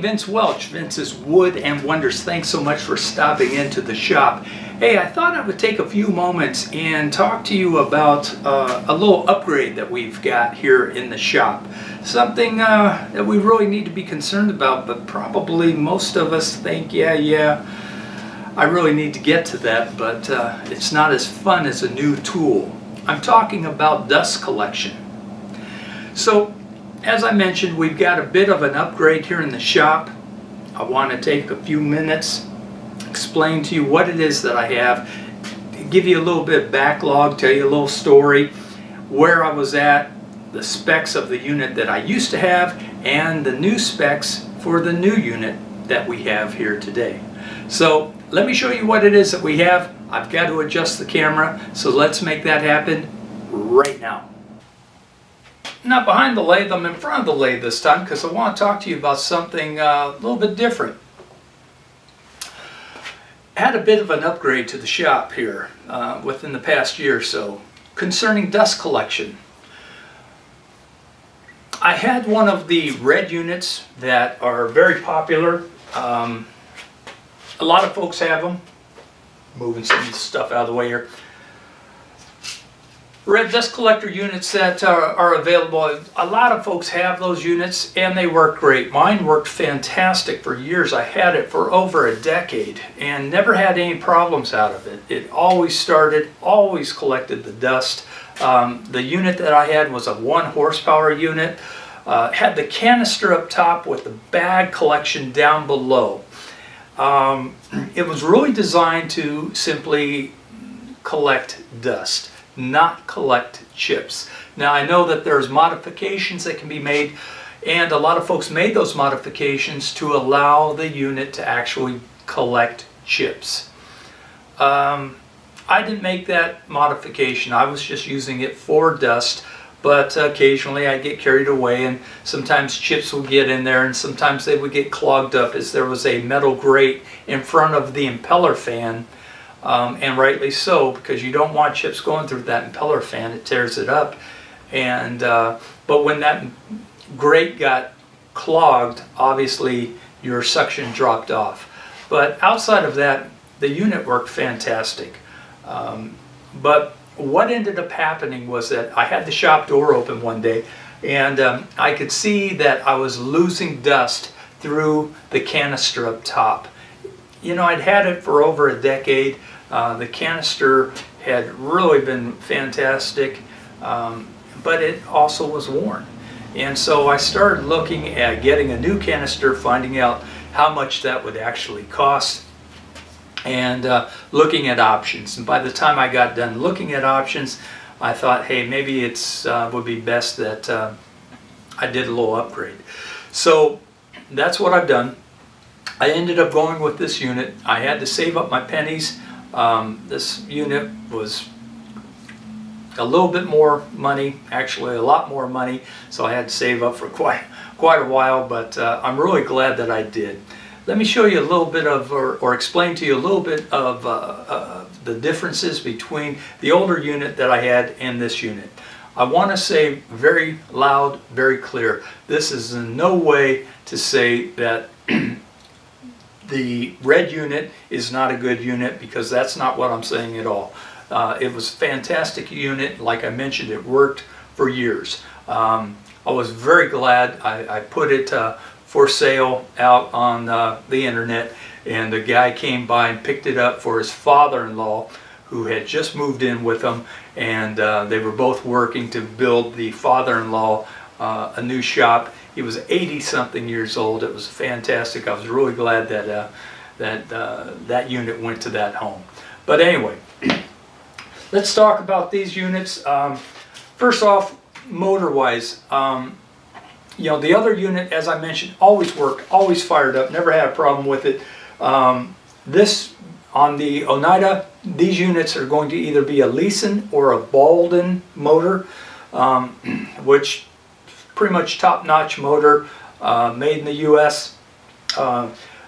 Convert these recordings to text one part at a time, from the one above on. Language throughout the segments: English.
Vince Welch, Vince's Wood and Wonders. Thanks so much for stopping into the shop. Hey, I thought I would take a few moments and talk to you about a little upgrade that we've got here in the shop. Something that we really need to be concerned about, but probably most of us think, yeah, I really need to get to that, but it's not as fun as a new tool. I'm talking about dust collection. So, as I mentioned, we've got a bit of an upgrade here in the shop. I want to take a few minutes, explain to you what it is that I have, give you a little bit of backlog, tell you a little story, where I was at, the specs of the unit that I used to have, and the new specs for the new unit that we have here today. So let me show you what it is that we have. I've got to adjust the camera, so let's make that happen right now. Not behind the lathe, I'm in front of the lathe this time because I want to talk to you about something a little bit different. Had a bit of an upgrade to the shop here within the past year or so concerning dust collection. I had one of the red units that are very popular. A lot of folks have them. Moving some of the stuff out of the way here. Red dust collector units that are available. A lot of folks have those units and they work great. Mine worked fantastic for years. I had it for over a decade and never had any problems out of it. It always started, always collected the dust. The unit that I had was a 1 horsepower unit. Had the canister up top with the bag collection down below. It was really designed to simply collect dust, not collect chips. Now I know that there's modifications that can be made, and a lot of folks made those modifications to allow the unit to actually collect chips. I didn't make that modification. I was just using it for dust, but occasionally I get carried away and sometimes chips will get in there and sometimes they would get clogged up, as there was a metal grate in front of the impeller fan. And rightly so, because you don't want chips going through that impeller fan. It tears it up. And but when that grate got clogged, obviously your suction dropped off. But outside of that, the unit worked fantastic. But what ended up happening was that I had the shop door open one day, and I could see that I was losing dust through the canister up top. You know, I'd had it for over a decade. The canister had really been fantastic, but it also was worn. And so I started looking at getting a new canister, finding out how much that would actually cost, and looking at options. And by the time I got done looking at options, I thought, hey, maybe it's would be best that I did a little upgrade. So that's what I've done. I ended up going with this unit. I had to save up my pennies. This unit was a little bit more money, actually a lot more money, so I had to save up for quite a while, but I'm really glad that I did. Let me show you a little bit of, or explain to you a little bit of the differences between the older unit that I had and this unit. I want to say very loud, very clear, this is in no way to say that the red unit is not a good unit, because that's not what I'm saying at all. It was a fantastic unit. Like I mentioned, it worked for years. I was very glad I put it for sale out on the internet, and the guy came by and picked it up for his father-in-law, who had just moved in with him, and they were both working to build the father-in-law a new shop. He was 80-something years old. It was fantastic. I was really glad that that unit went to that home. But anyway, let's talk about these units. First off, motor-wise, you know, the other unit, as I mentioned, always worked, always fired up, never had a problem with it. This, on the Oneida, these units are going to either be a Leeson or a Baldwin motor, which pretty much top-notch motor, made in the U.S.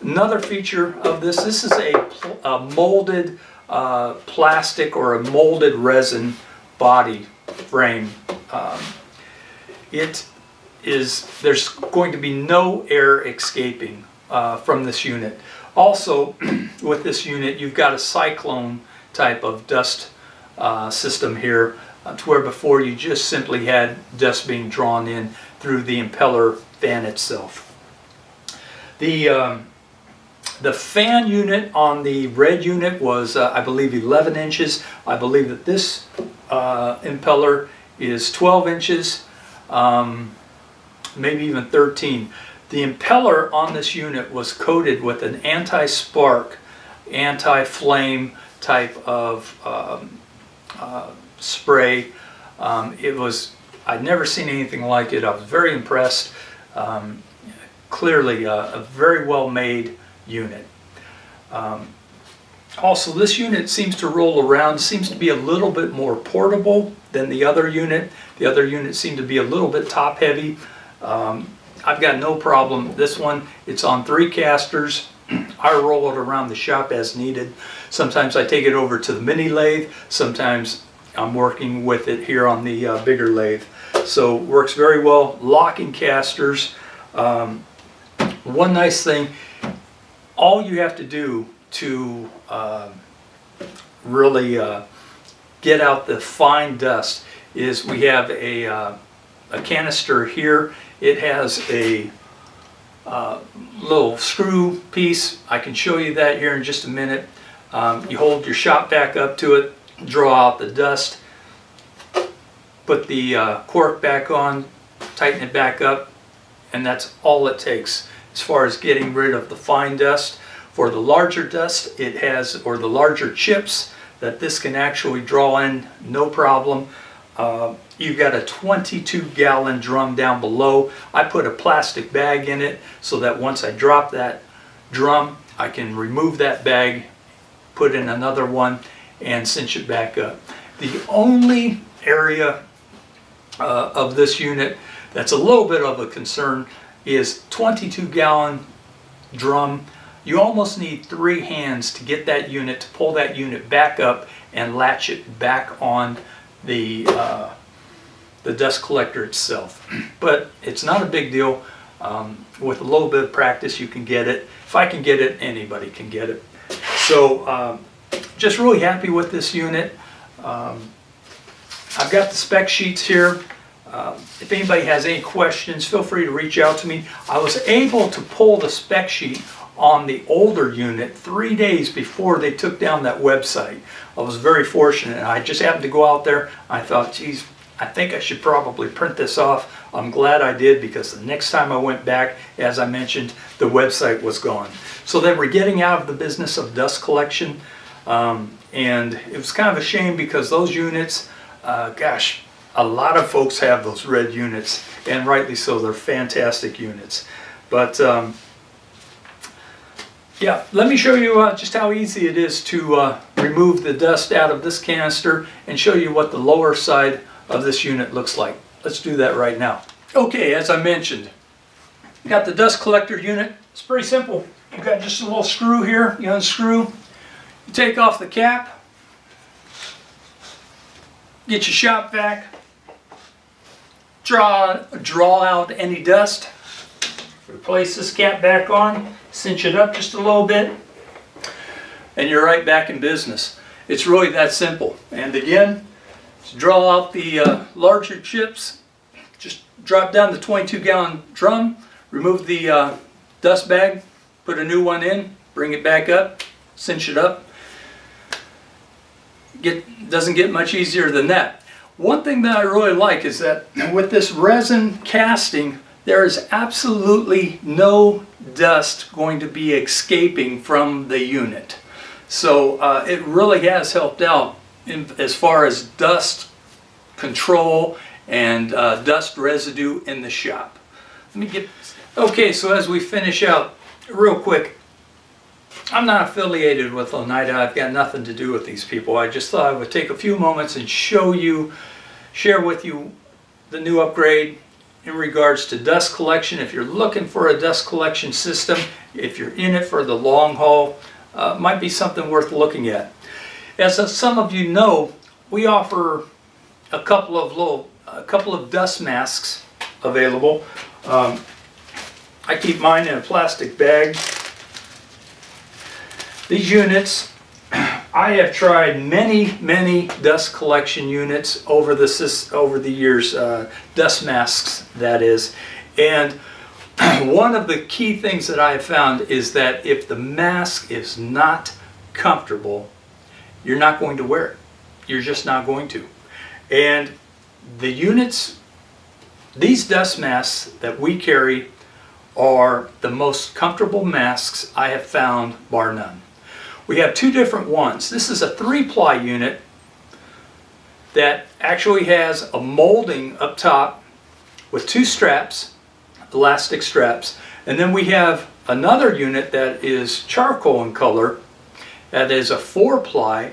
Another feature of this is a molded plastic or a molded resin body frame. It is there's going to be no air escaping from this unit. Also, with this unit, you've got a cyclone type of dust system here, to where before you just simply had dust being drawn in through the impeller fan itself. The fan unit on the red unit was, I believe, 11 inches. I believe that this impeller is 12 inches, maybe even 13. The impeller on this unit was coated with an anti-spark, anti-flame type of spray. I'd never seen anything like it. I was very impressed. Clearly a very well made unit. Also, this unit seems to roll around, seems to be a little bit more portable than the other unit. The other unit seemed to be a little bit top heavy. I've got no problem. This one, it's on 3 casters. I roll it around the shop as needed. Sometimes I take it over to the mini lathe. Sometimes I'm working with it here on the bigger lathe. So works very well. Locking casters. One nice thing, all you have to do to really get out the fine dust is we have a canister here. It has a little screw piece. I can show you that here in just a minute. You hold your shop vac up to it, draw out the dust, put the cork back on, tighten it back up, and that's all it takes as far as getting rid of the fine dust. For the larger dust, it has, or the larger chips that this can actually draw in, no problem. You've got a 22-gallon drum down below. I put a plastic bag in it so that once I drop that drum, I can remove that bag, put in another one, and cinch it back up. The only area of this unit that's a little bit of a concern is 22-gallon drum. You almost need 3 hands to get that unit, to pull that unit back up and latch it back on the dust collector itself. But it's not a big deal. With a little bit of practice you can get it. If I can get it, anybody can get it. So just really happy with this unit. I've got the spec sheets here. If anybody has any questions, feel free to reach out to me. I was able to pull the spec sheet on the older unit 3 days before they took down that website. I was very fortunate. I just happened to go out there. I thought, geez, I think I should probably print this off. I'm glad I did, because the next time I went back, as I mentioned, the website was gone. So they were getting out of the business of dust collection, and it was kind of a shame, because those units, gosh, a lot of folks have those red units, and rightly so. They're fantastic units. But yeah, let me show you just how easy it is to remove the dust out of this canister, and show you what the lower side of this unit looks like. Let's do that right now. Okay, as I mentioned, you got the dust collector unit. It's pretty simple. You've got just a little screw here. You unscrew, you take off the cap, get your shop vac, draw out any dust, replace this cap back on, cinch it up just a little bit, and you're right back in business. It's really that simple. And again, to draw out the larger chips, just drop down the 22-gallon drum, remove the dust bag, put a new one in, bring it back up, cinch it up. Doesn't get much easier than that. One thing that I really like is that with this resin casting, there is absolutely no dust going to be escaping from the unit. So it really has helped out as far as dust control and dust residue in the shop. Okay, so as we finish out, real quick, I'm not affiliated with Oneida. I've got nothing to do with these people. I just thought I would take a few moments and share with you the new upgrade in regards to dust collection. If you're looking for a dust collection system, if you're in it for the long haul, might be something worth looking at. As some of you know, we offer a couple of dust masks available. I keep mine in a plastic bag. These units, I have tried many dust collection units over the years, dust masks that is, and one of the key things that I have found is that if the mask is not comfortable, you're not going to wear it. You're just not going to. And the units, these dust masks that we carry are the most comfortable masks I have found, bar none. We have two different ones. This is a 3-ply unit that actually has a molding up top with 2 straps, elastic straps, and then we have another unit that is charcoal in color that is a 4-ply,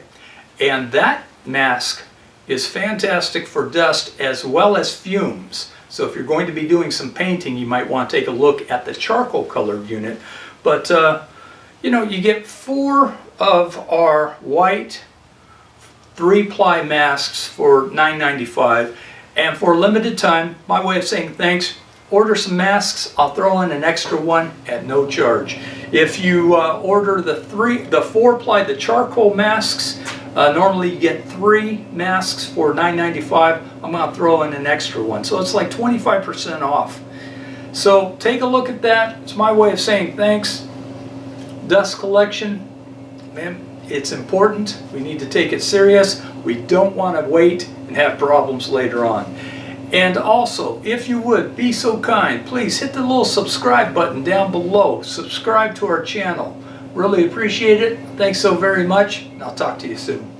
and that mask is fantastic for dust as well as fumes. So if you're going to be doing some painting, you might want to take a look at the charcoal colored unit. But you know, you get 4 of our white 3-ply masks for $9.95, and for a limited time, my way of saying thanks, order some masks. I'll throw in an extra one at no charge. If you order the 4-ply, the charcoal masks, normally you get 3 masks for $9.95. I'm going to throw in an extra one, so it's like 25% off. So take a look at that. It's my way of saying thanks. Dust collection, man, it's important. We need to take it serious. We don't want to wait and have problems later on. And also, if you would be so kind, please hit the little subscribe button down below. Subscribe to our channel. Really appreciate it. Thanks so very much, and I'll talk to you soon.